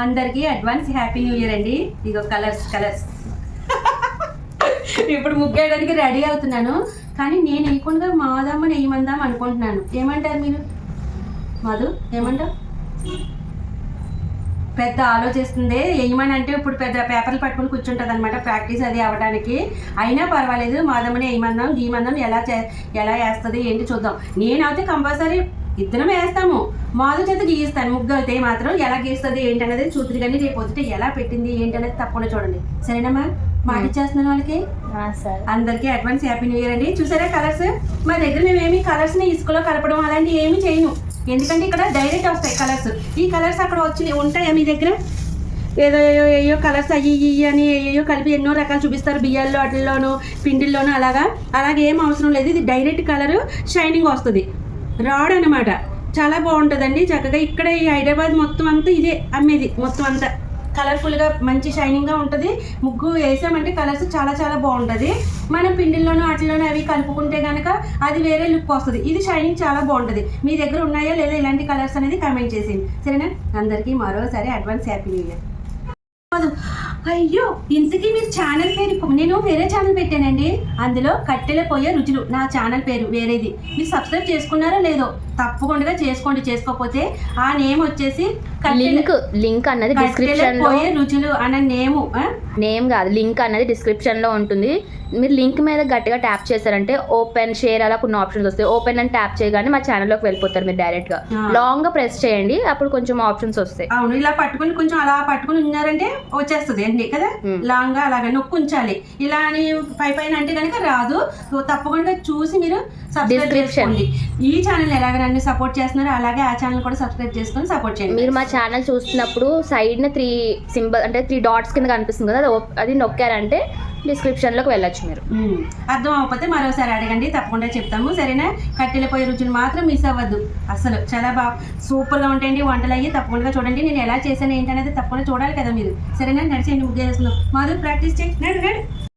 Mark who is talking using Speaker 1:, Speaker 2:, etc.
Speaker 1: అందరికీ advance happy new year అండి. ఇగో colours ఇప్పుడు ముగ్గేయడానికి రెడీ అవుతున్నాను. కానీ నేను వేయకుండా మాదమ్మని వేయమందాం అనుకుంటున్నాను. ఏమంటారు మీరు? మధు ఏమంటావు? పెద్ద ఆలోచిస్తుంది. వేయమని అంటే ఇప్పుడు పెద్ద పేపర్లు పట్టుకుని కూర్చుంటుంది అనమాట, ప్రాక్టీస్ అది అవ్వడానికి. అయినా పర్వాలేదు, మాదమ్మని వేయమందాం గీయమందాం, ఎలా వేస్తుంది ఏంటి చూద్దాం. నేనైతే కంపల్సరీ ఇద్దరం వేస్తాము. మాధు చేత గీయిస్తాను. ముగ్గు అయితే మాత్రం ఎలా గీస్తుంది ఏంటనేది చూతురు. కానీ రేపు వస్తే ఎలా పెట్టింది ఏంటనేది తప్పకుండా చూడండి. సరేనమ్మా? మాట ఇచ్చేస్తున్నాను వాళ్ళకి. అందరికీ అడ్వాన్స్ హ్యాపీ న్యూ ఇయర్ అండి. చూసారా కలర్స్? మా దగ్గర మేమేమి కలర్స్ని ఇసుకలో కలపడం అలాంటివి ఏమి చేయను. ఎందుకంటే ఇక్కడ డైరెక్ట్ వస్తాయి కలర్స్. ఈ కలర్స్ అక్కడ వచ్చి ఉంటాయా మీ దగ్గర? ఏయో కలర్స్ అయ్యి అని ఏయో కలిపి ఎన్నో రకాలు చూపిస్తారు, బియ్యాల్లో వాటిల్లోనూ పిండిల్లోనూ. అలాగే ఏం అవసరం లేదు. ఇది డైరెక్ట్ కలరు షైనింగ్ వస్తుంది, రాడ్ అనమాట. చాలా బాగుంటుందండి. చక్కగా ఇక్కడ ఈ హైదరాబాద్ మొత్తం అంతా ఇదే అమ్మేది. మొత్తం అంతా కలర్ఫుల్గా మంచి షైనింగ్గా ఉంటుంది. ముగ్గు వేసామంటే కలర్స్ చాలా చాలా బాగుంటుంది. మనం పిండిల్లోనూ వాటిల్లోనూ అవి కలుపుకుంటే కనుక అది వేరే లుక్ వస్తుంది. ఇది షైనింగ్ చాలా బాగుంటుంది. మీ దగ్గర ఉన్నాయా లేదా ఇలాంటి కలర్స్ అనేది కామెంట్ చేసేయండి. సరేనా? అందరికీ మరోసారి అడ్వాన్స్ హ్యాపీ న్యూ ఇయర్. అయ్యో, ఇంతకీ మీరు ఛానల్ పేరు? నేను వేరే ఛానల్ పెట్టానండి, అందులో కట్టెల పొయ్యే రుచులు నా ఛానల్ పేరు వేరేది. మీరు సబ్స్క్రైబ్ చేసుకున్నారో లేదో తప్పకుండా చేసుకోండి. చేసుకోకపోతే ఆ నేమ్ వచ్చేసి
Speaker 2: లింక్ అన్నది డిస్క్రిప్షన్ లో,
Speaker 1: రుచులు అన్న
Speaker 2: నేమ్ కాదు, లింక్ అన్నది డిస్క్రిప్షన్ లో ఉంటుంది. మీరు లింక్ మీద గట్టిగా ట్యాప్ చేశారంటే ఓపెన్, షేర్ అలా కొన్ని ఆప్షన్స్ వస్తాయి. ఓపెన్ అని ట్యాప్ చేయగానే మా ఛానల్లోకి వెళ్ళిపోతారు. మీరు డైరెక్ట్ గా లాంగ్ గా ప్రెస్ చేయండి, అప్పుడు కొంచెం ఆప్షన్స్ వస్తాయి.
Speaker 1: అవును, ఇలా పట్టుకుని కొంచెం అలా పట్టుకుని ఉన్నారంటే వచ్చేస్తుంది అండి కదా. లాంగ్ గా అలాగే నొక్కు ఉంచాలి. ఇలా అని పైన అంటే కనుక రాదు. తప్పకుండా చూసి మీరు సబ్స్క్రైబ్ చేసుకోండి. ఈ ఛానల్ ఎలాగ నన్ను సపోర్ట్ చేస్తున్నారో అలాగే ఆ ఛానల్ కూడా సబ్స్క్రైబ్ చేసుకొని సపోర్ట్ చేయండి.
Speaker 2: మీరు మా ఛానల్ చూస్తున్నప్పుడు సైడ్ న 3 సింబల్ అంటే 3 డాట్స్ కింద కనిపిస్తుంది కదా, అది నొక్కారంటే డిస్క్రిప్షన్ లోకి వెళ్ళొచ్చు. మీరు
Speaker 1: అర్థం అవ్వకపోతే మరోసారి అడగండి, తప్పకుండా చెప్తాము. సరేనా? కట్టెల పొయ్యి రుచులు మాత్రం మిస్ అవ్వద్దు. అసలు చాలా బాగా సూపర్గా ఉంటాయండి వంటలు అయ్యి. తప్పకుండా చూడండి. నేను ఎలా చేశాను ఏంటనేది తప్పకుండా చూడాలి కదా మీరు. సరేనా? నడిచేయండి, ముగ్గు వేస్తున్నాం. మాధు ప్రాక్టీస్ చేయండి. నడు.